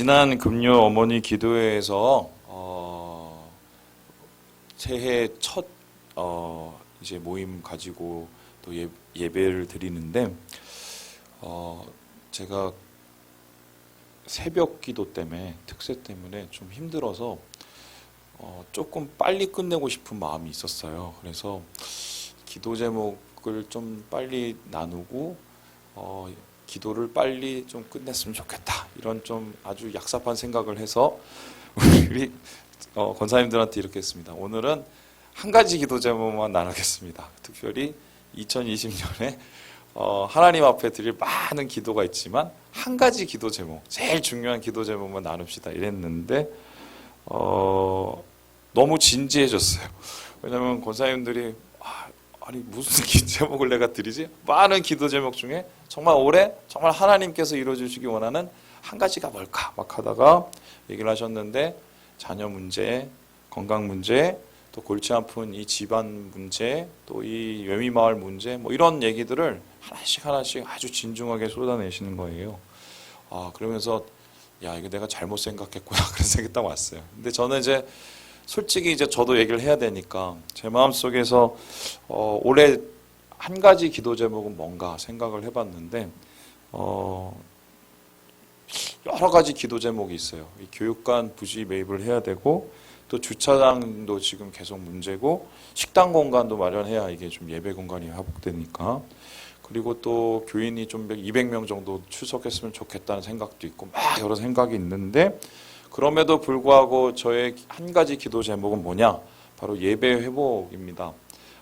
지난 금요 어머니 기도회에서 새해 첫 이제 모임 가지고 또 예배를 드리는데 제가 새벽 기도 때문에 특세 때문에 좀 힘들어서 조금 빨리 끝내고 싶은 마음이 있었어요. 그래서 기도 제목을 좀 빨리 나누고 기도를 빨리 좀 끝냈으면 좋겠다, 이런 좀 아주 약삽한 생각을 해서 우리 권사님들한테 이렇게 했습니다. 오늘은 한 가지 기도 제목만 나누겠습니다. 특별히 2020년에 하나님 앞에 드릴 많은 기도가 있지만 한 가지 기도 제목, 제일 중요한 기도 제목만 나눕시다 이랬는데 너무 진지해졌어요. 왜냐하면 권사님들이 아니 무슨 기도 제목을 내가 드리지? 많은 기도 제목 중에 정말 올해 정말 하나님께서 이루어주시기 원하는 한 가지가 뭘까? 막 하다가 얘기를 하셨는데 자녀 문제, 건강 문제, 또 골치 아픈 이 집안 문제, 또 이 외미마을 문제, 뭐 이런 얘기들을 하나씩 아주 진중하게 쏟아내시는 거예요. 그러면서 야, 이거 내가 잘못 생각했구나 그런 생각이 딱 왔어요. 근데 저는 이제 솔직히 이제 저도 얘기를 해야 되니까 제 마음속에서 올해 한 가지 기도 제목은 뭔가 생각을 해봤는데 여러 가지 기도 제목이 있어요. 이 교육관 부지 매입을 해야 되고, 또 주차장도 지금 계속 문제고, 식당 공간도 마련해야 이게 좀 예배 공간이 회복되니까, 그리고 또 교인이 좀 200명 정도 출석했으면 좋겠다는 생각도 있고, 막 여러 생각이 있는데, 그럼에도 불구하고 저의 한 가지 기도 제목은 뭐냐? 바로 예배 회복입니다.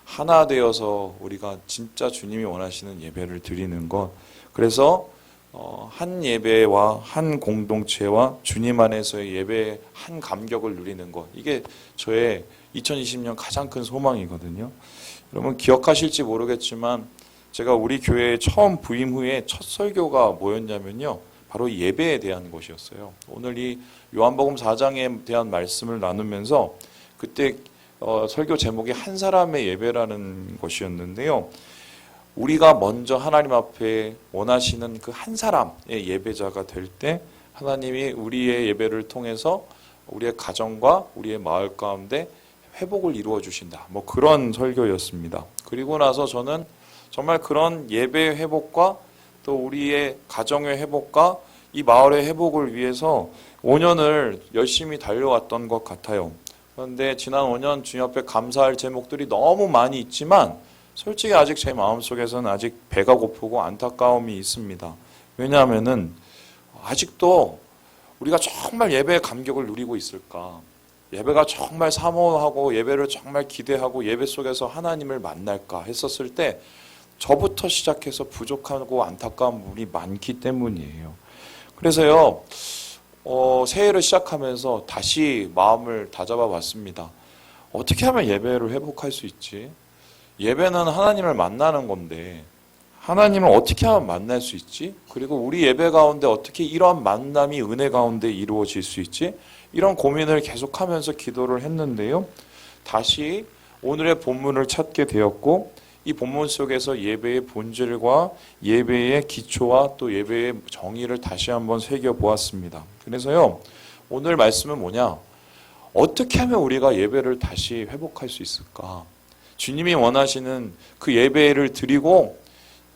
하나 되어서 우리가 진짜 주님이 원하시는 예배를 드리는 것. 그래서 한 예배와 한 공동체와 주님 안에서의 예배의 한 감격을 누리는 것. 이게 저의 2020년 가장 큰 소망이거든요. 여러분 기억하실지 모르겠지만 제가 우리 교회에 처음 부임 후에 첫 설교가 뭐였냐면요, 바로 예배에 대한 것이었어요. 오늘 이 요한복음 4장에 대한 말씀을 나누면서 그때 설교 제목이 한 사람의 예배라는 것이었는데요. 우리가 먼저 하나님 앞에 원하시는 그 한 사람의 예배자가 될 때 하나님이 우리의 예배를 통해서 우리의 가정과 우리의 마을 가운데 회복을 이루어 주신다. 뭐 그런 설교였습니다. 그리고 나서 저는 정말 그런 예배의 회복과 또 우리의 가정의 회복과 이 마을의 회복을 위해서 5년을 열심히 달려왔던 것 같아요. 그런데 지난 5년 주님 앞에 감사할 제목들이 너무 많이 있지만 솔직히 아직 제 마음속에서는 아직 배가 고프고 안타까움이 있습니다. 왜냐하면은 아직도 우리가 정말 예배의 감격을 누리고 있을까? 예배가 정말 사모하고 예배를 정말 기대하고 예배 속에서 하나님을 만날까 했었을 때 저부터 시작해서 부족하고 안타까운 부분이 많기 때문이에요. 그래서요, 새해를 시작하면서 다시 마음을 다잡아 봤습니다. 어떻게 하면 예배를 회복할 수 있지? 예배는 하나님을 만나는 건데 하나님을 어떻게 하면 만날 수 있지? 그리고 우리 예배 가운데 어떻게 이러한 만남이 은혜 가운데 이루어질 수 있지? 이런 고민을 계속하면서 기도를 했는데요. 다시 오늘의 본문을 찾게 되었고, 이 본문 속에서 예배의 본질과 예배의 기초와 또 예배의 정의를 다시 한번 새겨보았습니다. 그래서요, 오늘 말씀은 뭐냐? 어떻게 하면 우리가 예배를 다시 회복할 수 있을까? 주님이 원하시는 그 예배를 드리고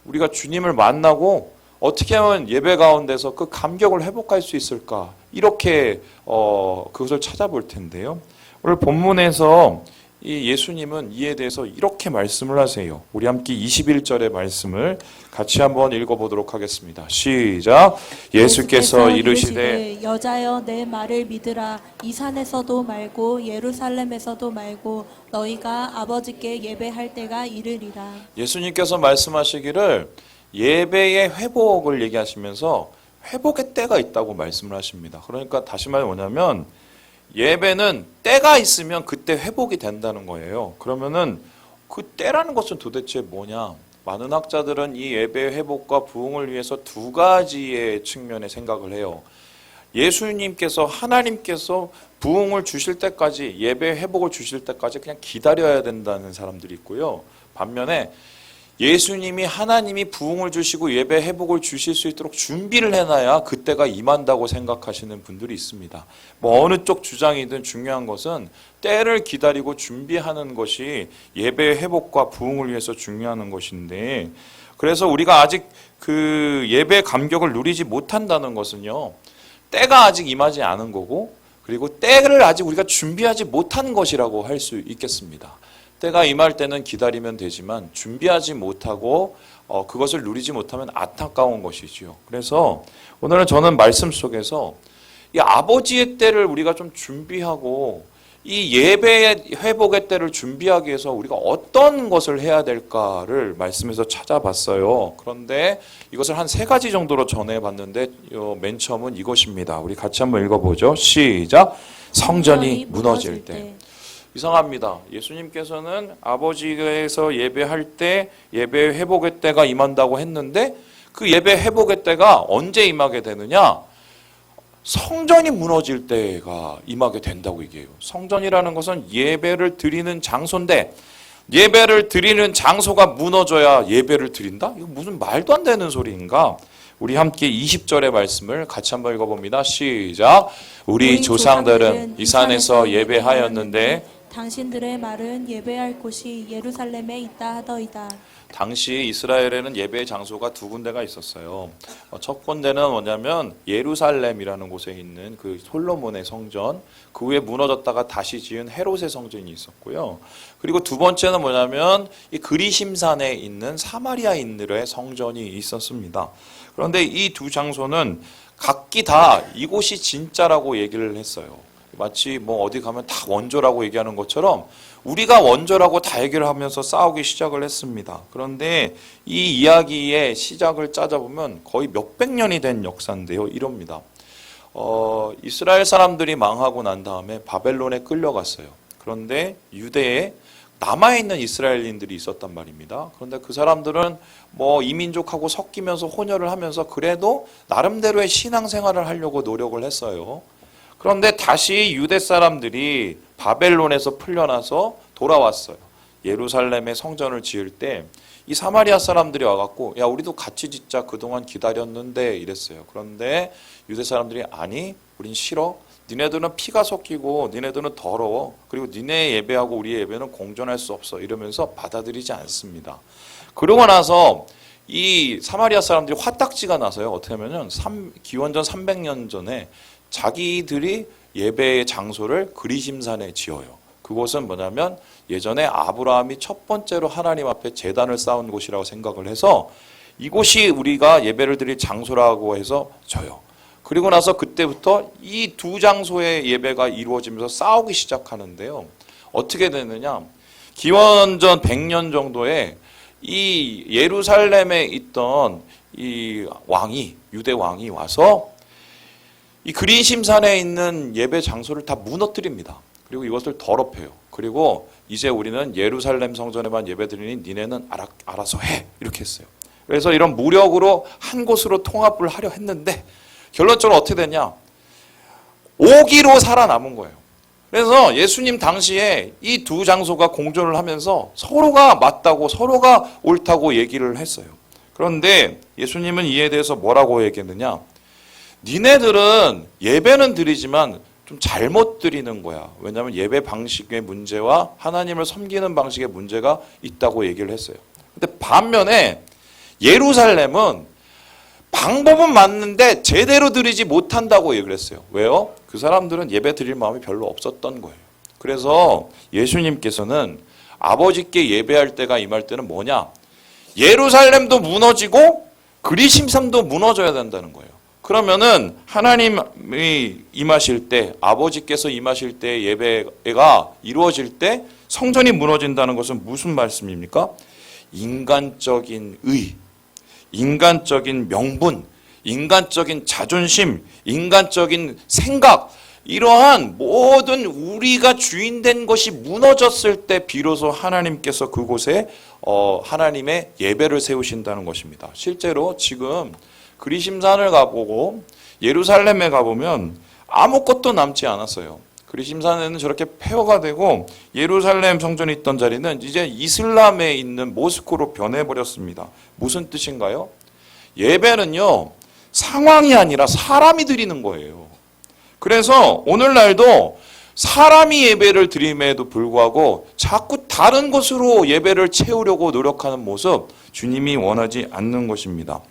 우리가 주님을 만나고 어떻게 하면 예배 가운데서 그 감격을 회복할 수 있을까? 이렇게 그것을 찾아볼 텐데요. 오늘 본문에서 이 예수님은 이에 대해서 이렇게 말씀을 하세요. 우리 함께 21절의 말씀을 같이 한번 읽어보도록 하겠습니다. 시작. 예수께서 이르시되 여자여 내 말을 믿으라. 이 산에서도 말고 예루살렘에서도 말고 너희가 아버지께 예배할 때가 이르리라. 예수님께서 말씀하시기를 예배의 회복을 얘기하시면서 회복의 때가 있다고 말씀을 하십니다. 그러니까 다시 말해 뭐냐면 예배는 때가 있으면 그때 회복이 된다는 거예요. 그러면은 그 때라는 것은 도대체 뭐냐? 많은 학자들은 이 예배의 회복과 부흥을 위해서 두 가지의 측면의 생각을 해요. 예수님께서 하나님께서 부흥을 주실 때까지, 예배 회복을 주실 때까지 그냥 기다려야 된다는 사람들이 있고요. 반면에 예수님이 하나님이 부흥을 주시고 예배 회복을 주실 수 있도록 준비를 해놔야 그때가 임한다고 생각하시는 분들이 있습니다. 뭐 어느 쪽 주장이든 중요한 것은 때를 기다리고 준비하는 것이 예배 회복과 부흥을 위해서 중요한 것인데, 그래서 우리가 아직 그 예배 감격을 누리지 못한다는 것은요, 때가 아직 임하지 않은 거고, 그리고 때를 아직 우리가 준비하지 못한 것이라고 할 수 있겠습니다. 때가 임할 때는 기다리면 되지만 준비하지 못하고 그것을 누리지 못하면 안타까운 것이지요. 그래서 오늘은 저는 말씀 속에서 이 아버지의 때를 우리가 좀 준비하고 이 예배의 회복의 때를 준비하기 위해서 우리가 어떤 것을 해야 될까를 말씀에서 찾아봤어요. 그런데 이것을 한 3가지 정도로 전해봤는데 맨 처음은 이것입니다. 우리 같이 한번 읽어보죠. 시작. 성전이 무너질 때. 이상합니다. 예수님께서는 아버지께서 예배할 때 예배 회복의 때가 임한다고 했는데 그 예배 회복의 때가 언제 임하게 되느냐? 성전이 무너질 때가 임하게 된다고 얘기해요. 성전이라는 것은 예배를 드리는 장소인데 예배를 드리는 장소가 무너져야 예배를 드린다? 이거 무슨 말도 안 되는 소리인가? 우리 함께 20절의 말씀을 같이 한번 읽어봅니다. 시작. 우리 조상들은 이 산에서 예배하였는데 당신들의 말은 예배할 곳이 예루살렘에 있다 하더이다. 당시 이스라엘에는 예배의 장소가 2군데가 있었어요. 첫 군데는 뭐냐면 예루살렘이라는 곳에 있는 그 솔로몬의 성전, 그 후에 무너졌다가 다시 지은 헤롯의 성전이 있었고요. 그리고 2번째는 뭐냐면 이 그리심산에 있는 사마리아인들의 성전이 있었습니다. 그런데 이 2 장소는 각기 다 이곳이 진짜라고 얘기를 했어요. 마치 뭐 어디 가면 다 원조라고 얘기하는 것처럼 우리가 원조라고 다 얘기를 하면서 싸우기 시작을 했습니다. 그런데 이 이야기의 시작을 짜자보면 거의 몇백 년이 된 역사인데요. 이럽니다. 이스라엘 사람들이 망하고 난 다음에 바벨론에 끌려갔어요. 그런데 유대에 남아있는 이스라엘인들이 있었단 말입니다. 그런데 그 사람들은 뭐 이민족하고 섞이면서 혼혈을 하면서 그래도 나름대로의 신앙생활을 하려고 노력을 했어요. 그런데 다시 유대 사람들이 바벨론에서 풀려나서 돌아왔어요. 예루살렘에 성전을 지을 때 이 사마리아 사람들이 와갖고 야 우리도 같이 짓자 그동안 기다렸는데 이랬어요. 그런데 유대 사람들이 아니 우린 싫어. 니네들은 피가 섞이고 니네들은 더러워. 그리고 니네 예배하고 우리의 예배는 공존할 수 없어. 이러면서 받아들이지 않습니다. 그러고 나서 이 사마리아 사람들이 화딱지가 나서요. 어떻게 하면은 기원전 300년 전에 자기들이 예배의 장소를 그리심산에 지어요. 그곳은 뭐냐면 예전에 아브라함이 첫 번째로 하나님 앞에 제단을 쌓은 곳이라고 생각을 해서 이곳이 우리가 예배를 드릴 장소라고 해서 져요. 그리고 나서 그때부터 이 2 장소의 예배가 이루어지면서 싸우기 시작하는데요. 어떻게 되느냐? 기원전 100년 정도에 이 예루살렘에 있던 이 왕이 유대 왕이 와서 이 그리심산에 있는 예배 장소를 다 무너뜨립니다. 그리고 이것을 더럽혀요. 그리고 이제 우리는 예루살렘 성전에만 예배드리니 니네는 알아서 해. 이렇게 했어요. 그래서 이런 무력으로 한 곳으로 통합을 하려 했는데 결론적으로 어떻게 됐냐? 오기로 살아남은 거예요. 그래서 예수님 당시에 이 2 장소가 공존을 하면서 서로가 맞다고 서로가 옳다고 얘기를 했어요. 그런데 예수님은 이에 대해서 뭐라고 얘기했느냐? 니네들은 예배는 드리지만 좀 잘못 드리는 거야. 왜냐하면 예배 방식의 문제와 하나님을 섬기는 방식의 문제가 있다고 얘기를 했어요. 근데 반면에 예루살렘은 방법은 맞는데 제대로 드리지 못한다고 얘기를 했어요. 왜요? 그 사람들은 예배 드릴 마음이 별로 없었던 거예요. 그래서 예수님께서는 아버지께 예배할 때가 임할 때는 뭐냐? 예루살렘도 무너지고 그리심산도 무너져야 된다는 거예요. 그러면은 하나님이 임하실 때, 아버지께서 임하실 때 예배가 이루어질 때 성전이 무너진다는 것은 무슨 말씀입니까? 인간적인 의, 인간적인 명분, 인간적인 자존심, 인간적인 생각, 이러한 모든 우리가 주인된 것이 무너졌을 때 비로소 하나님께서 그곳에 하나님의 예배를 세우신다는 것입니다. 실제로 지금 그리심산을 가보고 예루살렘에 가보면 아무것도 남지 않았어요. 그리심산에는 저렇게 폐허가 되고 예루살렘 성전이 있던 자리는 이제 이슬람에 있는 모스크로 변해버렸습니다. 무슨 뜻인가요? 예배는요, 상황이 아니라 사람이 드리는 거예요. 그래서 오늘날도 사람이 예배를 드림에도 불구하고 자꾸 다른 것으로 예배를 채우려고 노력하는 모습, 주님이 원하지 않는 것입니다.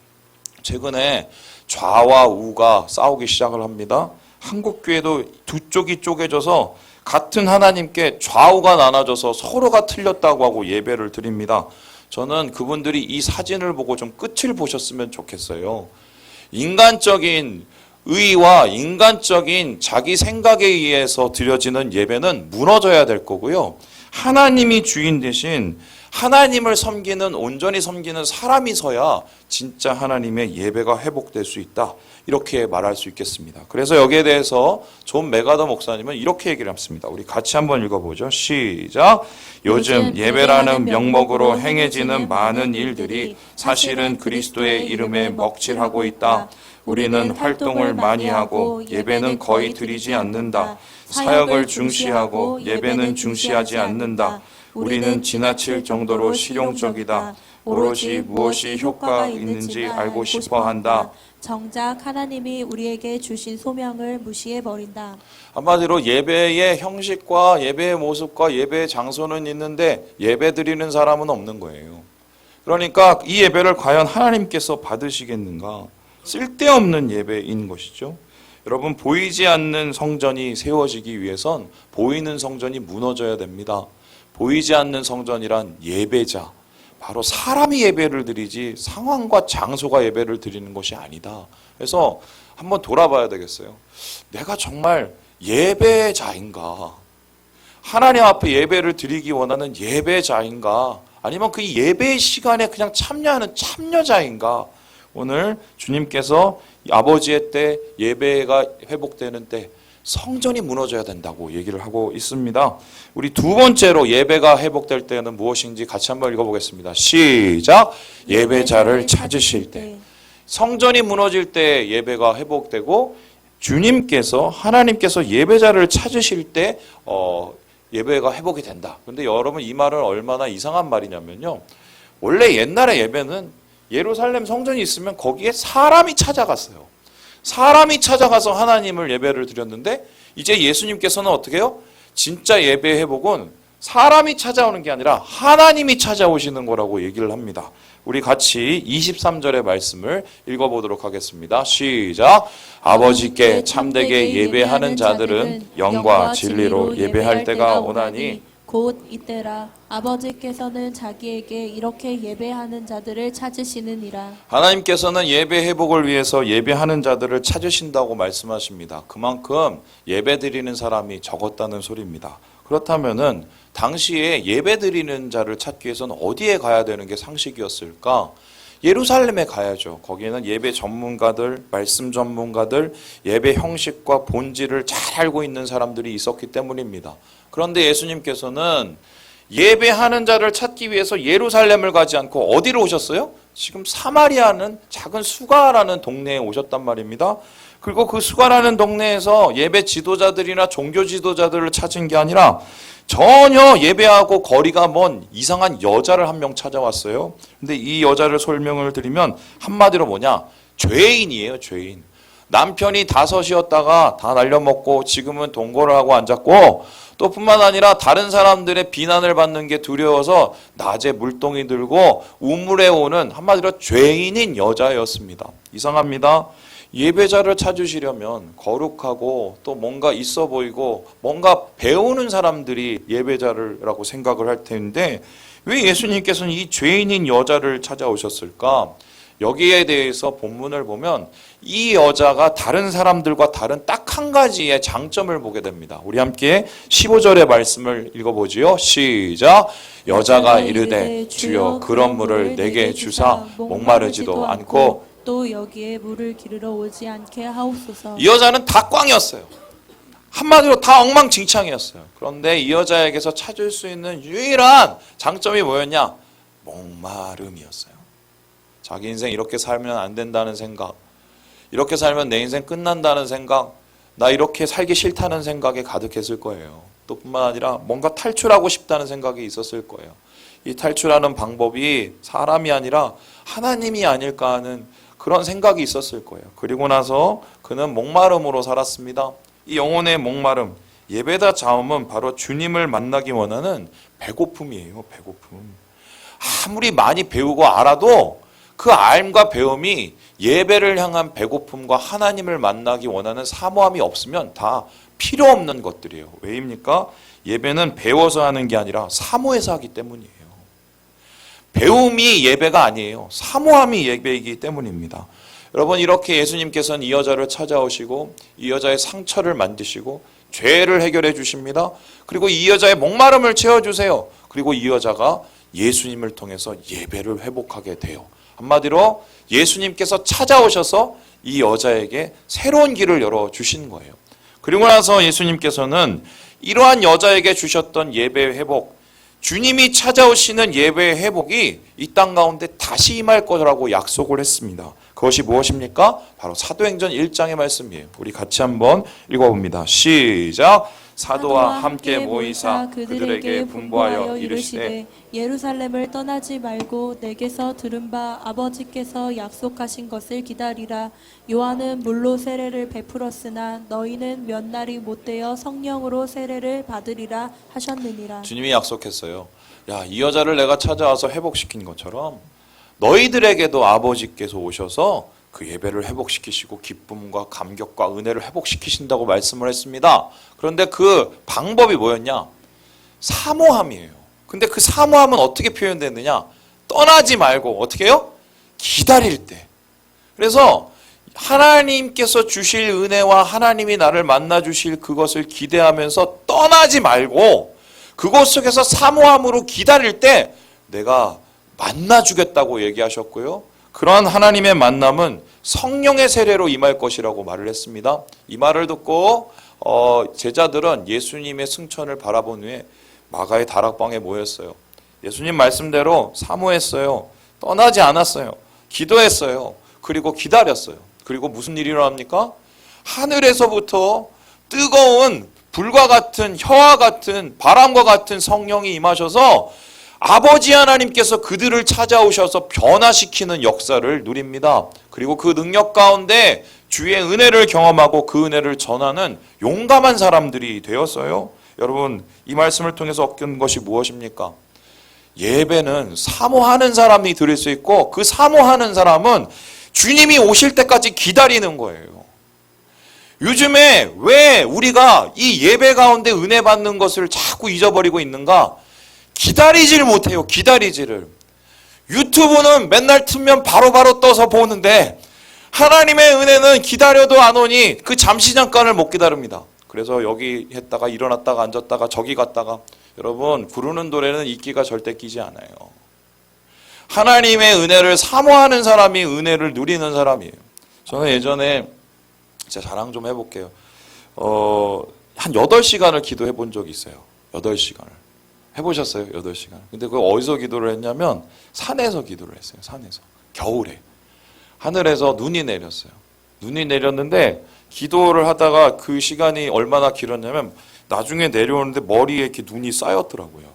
최근에 좌와 우가 싸우기 시작을 합니다. 한국교회도 두 쪽이 쪼개져서 같은 하나님께 좌우가 나눠져서 서로가 틀렸다고 하고 예배를 드립니다. 저는 그분들이 이 사진을 보고 좀 끝을 보셨으면 좋겠어요. 인간적인 의와 인간적인 자기 생각에 의해서 드려지는 예배는 무너져야 될 거고요. 하나님이 주인 대신 하나님을 섬기는, 온전히 섬기는 사람이 서야 진짜 하나님의 예배가 회복될 수 있다. 이렇게 말할 수 있겠습니다. 그래서 여기에 대해서 존 메가더 목사님은 이렇게 얘기를 했습니다. 우리 같이 한번 읽어보죠. 시작. 요즘 예배라는 명목으로 행해지는 많은 일들이 사실은 그리스도의 이름에 먹칠하고 있다. 우리는 활동을 많이 하고 예배는 거의 드리지 않는다. 사역을 중시하고 예배는 중시하지 않는다. 우리는 지나칠 정도로 실용적이다. 오로지 무엇이 효과가 있는지 알고 싶어 한다. 정작 하나님이 우리에게 주신 소명을 무시해버린다. 한마디로 예배의 형식과 예배의 모습과 예배의 장소는 있는데 예배 드리는 사람은 없는 거예요. 그러니까 이 예배를 과연 하나님께서 받으시겠는가? 쓸데없는 예배인 것이죠. 여러분, 보이지 않는 성전이 세워지기 위해선 보이는 성전이 무너져야 됩니다. 보이지 않는 성전이란 예배자, 바로 사람이 예배를 드리지 상황과 장소가 예배를 드리는 것이 아니다. 그래서 한번 돌아봐야 되겠어요. 내가 정말 예배자인가? 하나님 앞에 예배를 드리기 원하는 예배자인가? 아니면 그 예배 시간에 그냥 참여하는 참여자인가? 오늘 주님께서 아버지의 때, 예배가 회복되는 때 성전이 무너져야 된다고 얘기를 하고 있습니다. 우리 두 번째로 예배가 회복될 때는 무엇인지 같이 한번 읽어보겠습니다. 시작. 예배자를 찾으실 때. 성전이 무너질 때 예배가 회복되고 주님께서, 하나님께서 예배자를 찾으실 때 예배가 회복이 된다. 그런데 여러분, 이 말은 얼마나 이상한 말이냐면요, 원래 옛날의 예배는 예루살렘 성전이 있으면 거기에 사람이 찾아갔어요. 사람이 찾아가서 하나님을 예배를 드렸는데 이제 예수님께서는 어떻게 해요? 진짜 예배 회복은 사람이 찾아오는 게 아니라 하나님이 찾아오시는 거라고 얘기를 합니다. 우리 같이 23절의 말씀을 읽어보도록 하겠습니다. 시작. 아버지께 참되게 예배하는 자들은 영과 진리로 예배할 때가 오나니 곧 이때라. 아버지께서는 자기에게 이렇게 예배하는 자들을 찾으시느니라. 하나님께서는 예배 회복을 위해서 예배하는 자들을 찾으신다고 말씀하십니다. 그만큼 예배 드리는 사람이 적었다는 소리입니다. 그렇다면은 당시에 예배 드리는 자를 찾기 위해서는 어디에 가야 되는 게 상식이었을까? 예루살렘에 가야죠. 거기에는 예배 전문가들, 말씀 전문가들, 예배 형식과 본질을 잘 알고 있는 사람들이 있었기 때문입니다. 그런데 예수님께서는 예배하는 자를 찾기 위해서 예루살렘을 가지 않고 어디로 오셨어요? 지금 사마리아는 작은 수가라는 동네에 오셨단 말입니다. 그리고 그 수가라는 동네에서 예배 지도자들이나 종교 지도자들을 찾은 게 아니라 전혀 예배하고 거리가 먼 이상한 여자를 한 명 찾아왔어요. 근데 이 여자를 설명을 드리면 한마디로 뭐냐? 죄인이에요, 죄인. 남편이 5이었다가 다 날려먹고 지금은 동거를 하고 앉았고, 또 뿐만 아니라 다른 사람들의 비난을 받는 게 두려워서 낮에 물동이 들고 우물에 오는 한마디로 죄인인 여자였습니다. 이상합니다. 예배자를 찾으시려면 거룩하고 또 뭔가 있어 보이고 뭔가 배우는 사람들이 예배자라고 생각을 할 텐데 왜 예수님께서는 이 죄인인 여자를 찾아오셨을까? 여기에 대해서 본문을 보면 이 여자가 다른 사람들과 다른 딱 한 가지의 장점을 보게 됩니다. 우리 함께 15절의 말씀을 읽어보지요. 시작. 여자가 이르되 주여 그런 물을 내게 주사 목마르지도 않고 또 여기에 물을 기르러 오지 않게 하옵소서. 이 여자는 다 꽝이었어요. 한마디로 다 엉망진창이었어요. 그런데 이 여자에게서 찾을 수 있는 유일한 장점이 뭐였냐? 목마름이었어요. 자기 인생 이렇게 살면 안 된다는 생각, 이렇게 살면 내 인생 끝난다는 생각, 나 이렇게 살기 싫다는 생각에 가득했을 거예요. 또 뿐만 아니라 뭔가 탈출하고 싶다는 생각이 있었을 거예요. 이 탈출하는 방법이 사람이 아니라 하나님이 아닐까 하는 그런 생각이 있었을 거예요. 그리고 나서 그는 목마름으로 살았습니다. 이 영혼의 목마름, 예배다 자음은 바로 주님을 만나기 원하는 배고픔이에요. 배고픔. 아무리 많이 배우고 알아도 그 알과 배움이 예배를 향한 배고픔과 하나님을 만나기 원하는 사모함이 없으면 다 필요 없는 것들이에요. 왜입니까? 예배는 배워서 하는 게 아니라 사모해서 하기 때문이에요. 배움이 예배가 아니에요. 사모함이 예배이기 때문입니다. 여러분, 이렇게 예수님께서는 이 여자를 찾아오시고 이 여자의 상처를 만드시고 죄를 해결해 주십니다. 그리고 이 여자의 목마름을 채워주세요. 그리고 이 여자가 예수님을 통해서 예배를 회복하게 돼요. 한마디로 예수님께서 찾아오셔서 이 여자에게 새로운 길을 열어주신 거예요. 그리고 나서 예수님께서는 이러한 여자에게 주셨던 예배 회복, 주님이 찾아오시는 예배의 회복이 이 땅 가운데 다시 임할 거라고 약속을 했습니다. 그것이 무엇입니까? 바로 사도행전 1장의 말씀이에요. 우리 같이 한번 읽어봅니다. 시작! 사도와 함께 모이사 그들에게 분부하여 이르시되 예루살렘을 떠나지 말고 내게서 들은 바 아버지께서 약속하신 것을 기다리라. 요한은 물로 세례를 베풀었으나 너희는 몇 날이 못되어 성령으로 세례를 받으리라 하셨느니라. 주님이 약속했어요. 야, 이 여자를 내가 찾아와서 회복시킨 것처럼 너희들에게도 아버지께서 오셔서 그 예배를 회복시키시고 기쁨과 감격과 은혜를 회복시키신다고 말씀을 했습니다. 그런데 그 방법이 뭐였냐? 사모함이에요. 근데 그 사모함은 어떻게 표현됐느냐? 떠나지 말고 어떻게 해요? 기다릴 때. 그래서 하나님께서 주실 은혜와 하나님이 나를 만나 주실 그것을 기대하면서 떠나지 말고 그것 속에서 사모함으로 기다릴 때 내가 만나 주겠다고 얘기하셨고요. 그러한 하나님의 만남은 성령의 세례로 임할 것이라고 말을 했습니다. 이 말을 듣고 제자들은 예수님의 승천을 바라본 후에 마가의 다락방에 모였어요. 예수님 말씀대로 사모했어요. 떠나지 않았어요. 기도했어요. 그리고 기다렸어요. 그리고 무슨 일이 일어납니까? 하늘에서부터 뜨거운 불과 같은 혀와 같은 바람과 같은 성령이 임하셔서 아버지 하나님께서 그들을 찾아오셔서 변화시키는 역사를 누립니다. 그리고 그 능력 가운데 주의 은혜를 경험하고 그 은혜를 전하는 용감한 사람들이 되었어요. 여러분, 이 말씀을 통해서 얻은 것이 무엇입니까? 예배는 사모하는 사람이 드릴 수 있고 그 사모하는 사람은 주님이 오실 때까지 기다리는 거예요. 요즘에 왜 우리가 이 예배 가운데 은혜 받는 것을 자꾸 잊어버리고 있는가? 기다리지를 못해요. 기다리지를. 유튜브는 맨날 틀면 바로바로 떠서 보는데 하나님의 은혜는 기다려도 안 오니 그 잠시 잠깐을 못 기다립니다. 그래서 여기 했다가 일어났다가 앉았다가 저기 갔다가 여러분 부르는 노래는 이끼가 절대 끼지 않아요. 하나님의 은혜를 사모하는 사람이 은혜를 누리는 사람이에요. 저는 예전에 진짜 자랑 좀 해볼게요. 한 8시간을 기도해 본 적이 있어요. 8시간을. 해보셨어요? 8시간. 근데 그거 어디서 기도를 했냐면 산에서 기도를 했어요. 산에서. 겨울에. 하늘에서 눈이 내렸어요. 눈이 내렸는데 기도를 하다가 그 시간이 얼마나 길었냐면 나중에 내려오는데 머리에 이렇게 눈이 쌓였더라고요.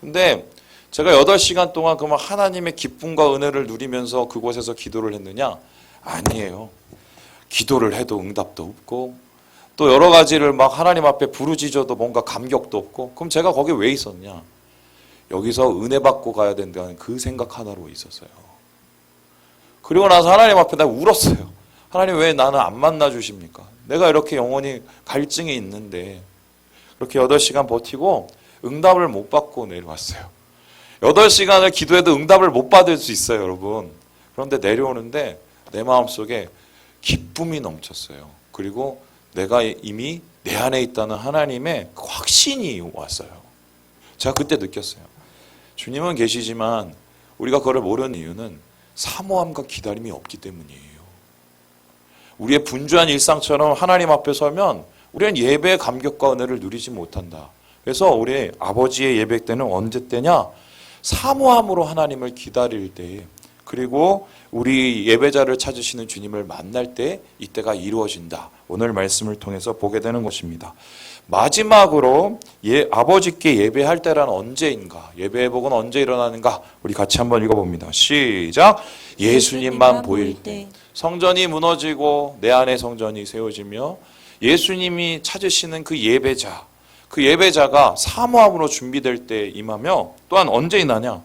근데 제가 8시간 동안 그만 하나님의 기쁨과 은혜를 누리면서 그곳에서 기도를 했느냐? 아니에요. 기도를 해도 응답도 없고 또 여러 가지를 막 하나님 앞에 부르짖어도 뭔가 감격도 없고 그럼 제가 거기 왜 있었냐? 여기서 은혜 받고 가야 된다는 그 생각 하나로 있었어요. 그리고 나서 하나님 앞에 내가 울었어요. 하나님 왜 나는 안 만나 주십니까? 내가 이렇게 영혼이 갈증이 있는데 그렇게 8시간 버티고 응답을 못 받고 내려왔어요. 8시간을 기도해도 응답을 못 받을 수 있어요, 여러분. 그런데 내려오는데 내 마음속에 기쁨이 넘쳤어요. 그리고 내가 이미 내 안에 있다는 하나님의 그 확신이 왔어요. 제가 그때 느꼈어요. 주님은 계시지만 우리가 그걸 모르는 이유는 사모함과 기다림이 없기 때문이에요. 우리의 분주한 일상처럼 하나님 앞에 서면 우리는 예배의 감격과 은혜를 누리지 못한다. 그래서 우리 아버지의 예배 때는 언제 때냐? 사모함으로 하나님을 기다릴 때에 그리고 우리 예배자를 찾으시는 주님을 만날 때 이때가 이루어진다. 오늘 말씀을 통해서 보게 되는 것입니다. 마지막으로 아버지께 예배할 때란 언제인가? 예배의 복은 언제 일어나는가? 우리 같이 한번 읽어봅니다. 시작. 예수님만 보일 때. 성전이 무너지고 내 안에 성전이 세워지며 예수님이 찾으시는 그 예배자가 사모함으로 준비될 때 임하며, 또한 언제 임하냐?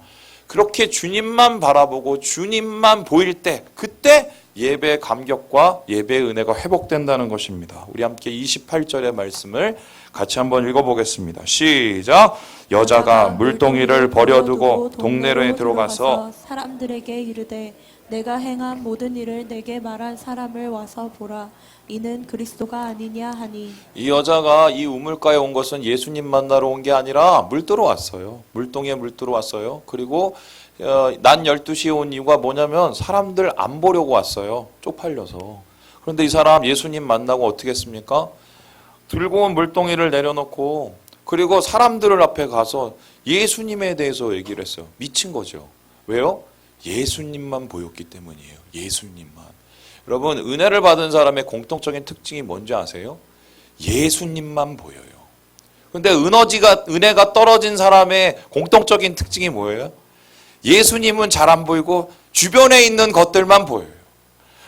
그렇게 주님만 바라보고 주님만 보일 때, 그때 예배의 감격과 예배의 은혜가 회복된다는 것입니다. 우리 함께 28절의 말씀을 같이 한번 읽어보겠습니다. 시작. 여자가 물동이를 버려두고 동네로에 들어가서 사람들에게 이르되 내가 행한 모든 일을 내게 말한 사람을 와서 보라. 이는 그리스도가 아니냐 하니. 이 여자가 이 우물가에 온 것은 예수님 만나러 온 게 아니라 물들어 왔어요. 물동이에 물들어 왔어요. 그리고 난 12시에 온 이유가 뭐냐면 사람들 안 보려고 왔어요. 쪽팔려서. 그런데 이 사람 예수님 만나고 어떻게 했습니까? 들고 온 물동이를 내려놓고, 그리고 사람들 앞에 가서 예수님에 대해서 얘기를 했어요. 미친 거죠. 왜요? 예수님만 보였기 때문이에요. 예수님만. 여러분, 은혜를 받은 사람의 공통적인 특징이 뭔지 아세요? 예수님만 보여요. 근데 은혜가 떨어진 사람의 공통적인 특징이 뭐예요? 예수님은 잘 안 보이고 주변에 있는 것들만 보여요.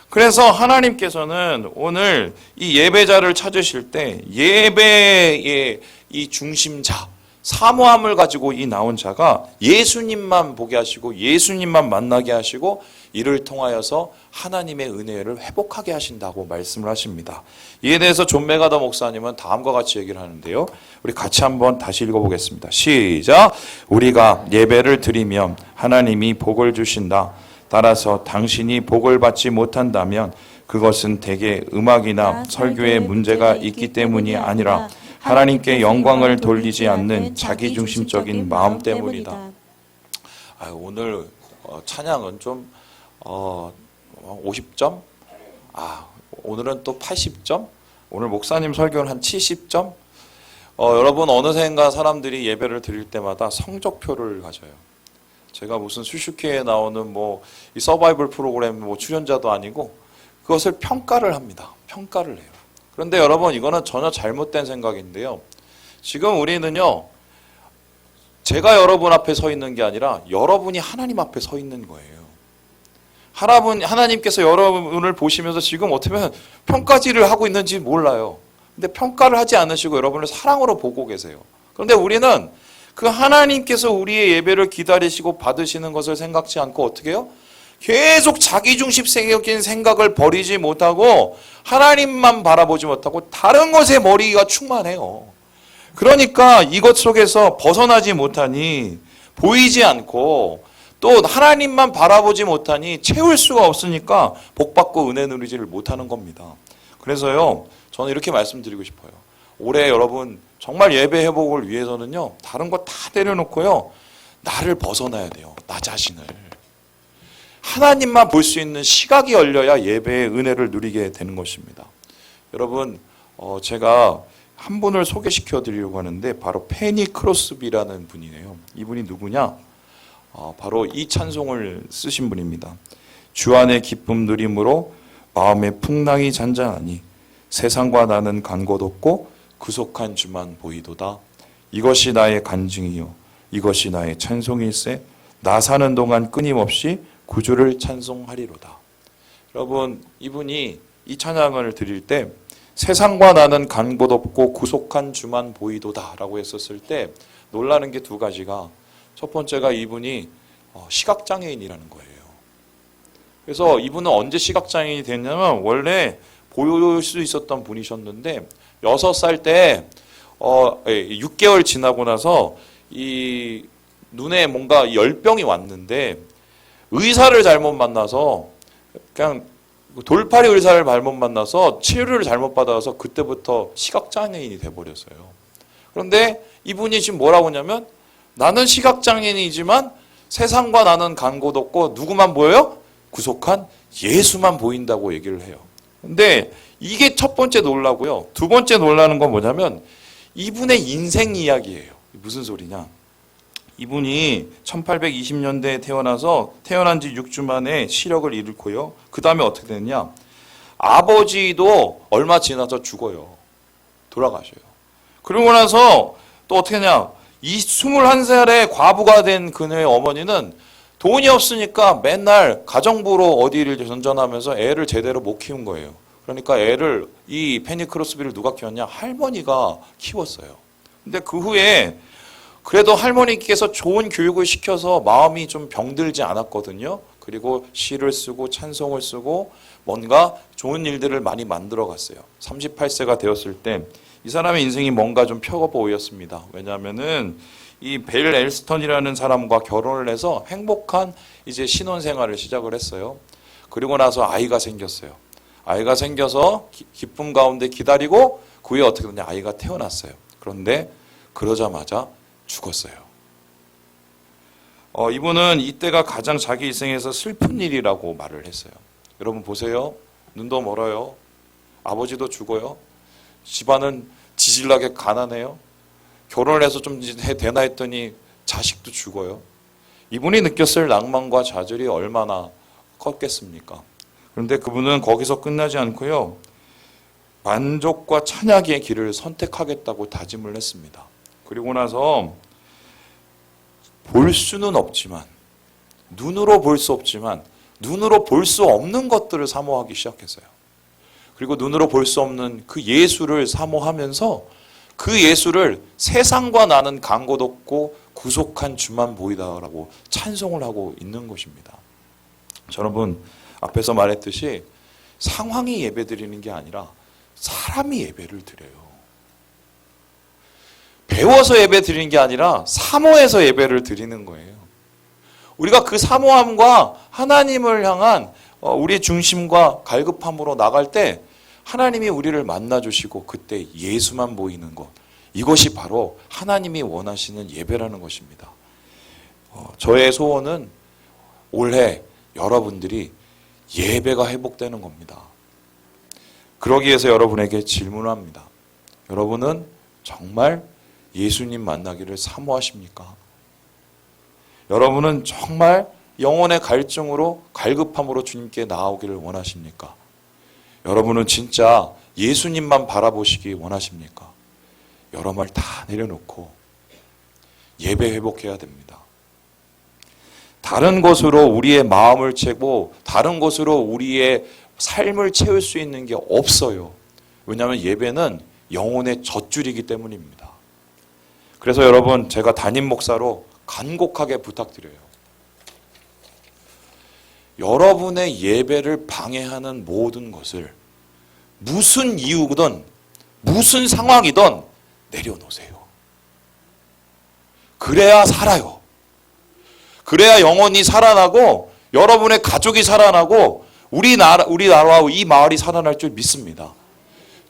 그래서 하나님께서는 오늘 이 예배자를 찾으실 때 예배의 이 중심자, 사모함을 가지고 이 나온 자가 예수님만 보게 하시고 예수님만 만나게 하시고 이를 통하여서 하나님의 은혜를 회복하게 하신다고 말씀을 하십니다. 이에 대해서 존 메가더 목사님은 다음과 같이 얘기를 하는데요. 우리 같이 한번 다시 읽어보겠습니다. 시작. 우리가 예배를 드리면 하나님이 복을 주신다. 따라서 당신이 복을 받지 못한다면 그것은 대개 음악이나 설교에 문제가 있기 때문이 아니라 하나님께 영광을 돌리지 않는 자기중심적인 마음 때문이다. 오늘 찬양은 좀 50점? 오늘은 또 80점? 오늘 목사님 설교는 한 70점? 여러분, 어느샌가 사람들이 예배를 드릴 때마다 성적표를 가져요. 제가 무슨 수슈케에 나오는 이 서바이벌 프로그램 출연자도 아니고 그것을 평가를 합니다. 평가를 해요. 그런데 여러분, 이거는 전혀 잘못된 생각인데요. 지금 우리는요, 제가 여러분 앞에 서 있는 게 아니라 여러분이 하나님 앞에 서 있는 거예요. 하나님께서 여러분을 보시면서 지금 어떻게 보면 평가질을 하고 있는지 몰라요. 근데 평가를 하지 않으시고 여러분을 사랑으로 보고 계세요. 그런데 우리는 그 하나님께서 우리의 예배를 기다리시고 받으시는 것을 생각지 않고 어떻게 해요? 계속 자기중심적인 생각을 버리지 못하고 하나님만 바라보지 못하고 다른 것에 머리가 충만해요. 그러니까 이것 속에서 벗어나지 못하니, 보이지 않고 또 하나님만 바라보지 못하니 채울 수가 없으니까 복받고 은혜 누리지를 못하는 겁니다. 그래서요, 저는 이렇게 말씀드리고 싶어요. 올해 여러분 정말 예배 회복을 위해서는요, 다른 거 다 내려놓고요, 나를 벗어나야 돼요. 나 자신을. 하나님만 볼 수 있는 시각이 열려야 예배의 은혜를 누리게 되는 것입니다. 여러분, 제가 한 분을 소개시켜 드리려고 하는데 바로 페니 크로스비라는 분이에요. 이분이 누구냐? 바로 이 찬송을 쓰신 분입니다. 주 안의 기쁨 누림으로 마음의 풍랑이 잔잔하니 세상과 나는 간 곳 없고 구속한 주만 보이도다. 이것이 나의 간증이요 이것이 나의 찬송일세. 나 사는 동안 끊임없이 구주를 찬송하리로다. 여러분, 이분이 이 찬양을 드릴 때 세상과 나는 간 곳 없고 구속한 주만 보이도다 라고 했었을 때 놀라는 게 두 가지가, 첫 번째가 이분이 시각장애인이라는 거예요. 그래서 이분은 언제 시각장애인이 됐냐면 원래 보일 수 있었던 분이셨는데 6살 때 6개월 지나고 나서 이 눈에 뭔가 열병이 왔는데 의사를 잘못 만나서, 그냥 돌팔이 의사를 잘못 만나서 치료를 잘못 받아서 그때부터 시각장애인이 돼버렸어요. 그런데 이분이 지금 뭐라고 하냐면 나는 시각장애인이지만 세상과 나는 간 곳 없고 누구만 보여요? 구속한 예수만 보인다고 얘기를 해요. 근데 이게 첫 번째 놀라고요. 두 번째 놀라는 건 뭐냐면 이분의 인생 이야기예요. 무슨 소리냐? 이분이 1820년대에 태어나서 태어난 지 6주 만에 시력을 잃고요. 그 다음에 어떻게 됐냐? 아버지도 얼마 지나서 죽어요. 돌아가셔요. 그러고 나서 또 어떻게 하냐? 이 21살에 과부가 된 그녀의 어머니는 돈이 없으니까 맨날 가정부로 어디를 전전하면서 애를 제대로 못 키운 거예요. 그러니까 애를 이 페니 크로스비를 누가 키웠냐? 할머니가 키웠어요. 근데 그 후에 그래도 할머니께서 좋은 교육을 시켜서 마음이 좀 병들지 않았거든요. 그리고 시를 쓰고 찬송을 쓰고 뭔가 좋은 일들을 많이 만들어 갔어요. 38세가 되었을 때 이 사람의 인생이 뭔가 좀 펴 보였습니다. 왜냐하면은 이 벨 엘스턴이라는 사람과 결혼을 해서 행복한 이제 신혼생활을 시작을 했어요. 그리고 나서 아이가 생겼어요. 아이가 생겨서 기쁨 가운데 기다리고 그 후에 어떻게 됐냐? 아이가 태어났어요. 그런데 그러자마자 죽었어요. 이분은 이때가 가장 자기 일생에서 슬픈 일이라고 말을 했어요. 여러분 보세요. 눈도 멀어요. 아버지도 죽어요. 집안은 지질나게 가난해요. 결혼을 해서 좀 되나 했더니 자식도 죽어요. 이분이 느꼈을 낭만과 좌절이 얼마나 컸겠습니까? 그런데 그분은 거기서 끝나지 않고요. 만족과 찬양의 길을 선택하겠다고 다짐을 했습니다. 그리고 나서 볼 수는 없지만, 눈으로 볼 수 없지만 눈으로 볼 수 없는 것들을 사모하기 시작했어요. 그리고 눈으로 볼 수 없는 그 예수를 사모하면서 그 예수를 세상과 나는 간곳 없고 구속한 주만 보이다라고 찬송을 하고 있는 것입니다. 여러분 앞에서 말했듯이 상황이 예배드리는 게 아니라 사람이 예배를 드려요. 배워서 예배 드리는 게 아니라 사모해서 예배를 드리는 거예요. 우리가 그 사모함과 하나님을 향한 우리의 중심과 갈급함으로 나갈 때 하나님이 우리를 만나주시고 그때 예수만 보이는 것, 이것이 바로 하나님이 원하시는 예배라는 것입니다. 저의 소원은 올해 여러분들이 예배가 회복되는 겁니다. 그러기 위해서 여러분에게 질문합니다. 여러분은 정말 예수님 만나기를 사모하십니까? 여러분은 정말 영혼의 갈증으로 갈급함으로 주님께 나아오기를 원하십니까? 여러분은 진짜 예수님만 바라보시기 원하십니까? 여러 말 다 내려놓고 예배 회복해야 됩니다. 다른 것으로 우리의 마음을 채고 다른 것으로 우리의 삶을 채울 수 있는 게 없어요. 왜냐하면 예배는 영혼의 젖줄이기 때문입니다. 그래서 여러분 제가 담임 목사로 간곡하게 부탁드려요. 여러분의 예배를 방해하는 모든 것을 무슨 이유든 무슨 상황이든 내려놓으세요. 그래야 살아요. 그래야 영혼이 살아나고 여러분의 가족이 살아나고 우리나라와 이 마을이 살아날 줄 믿습니다.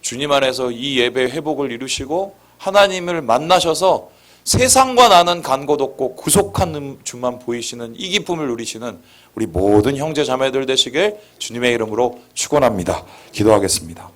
주님 안에서 이 예배 회복을 이루시고 하나님을 만나셔서 세상과 나는 간 곳 없고 구속한 주만 보이시는 이 기쁨을 누리시는 우리 모든 형제 자매들 되시길 주님의 이름으로 축원합니다. 기도하겠습니다.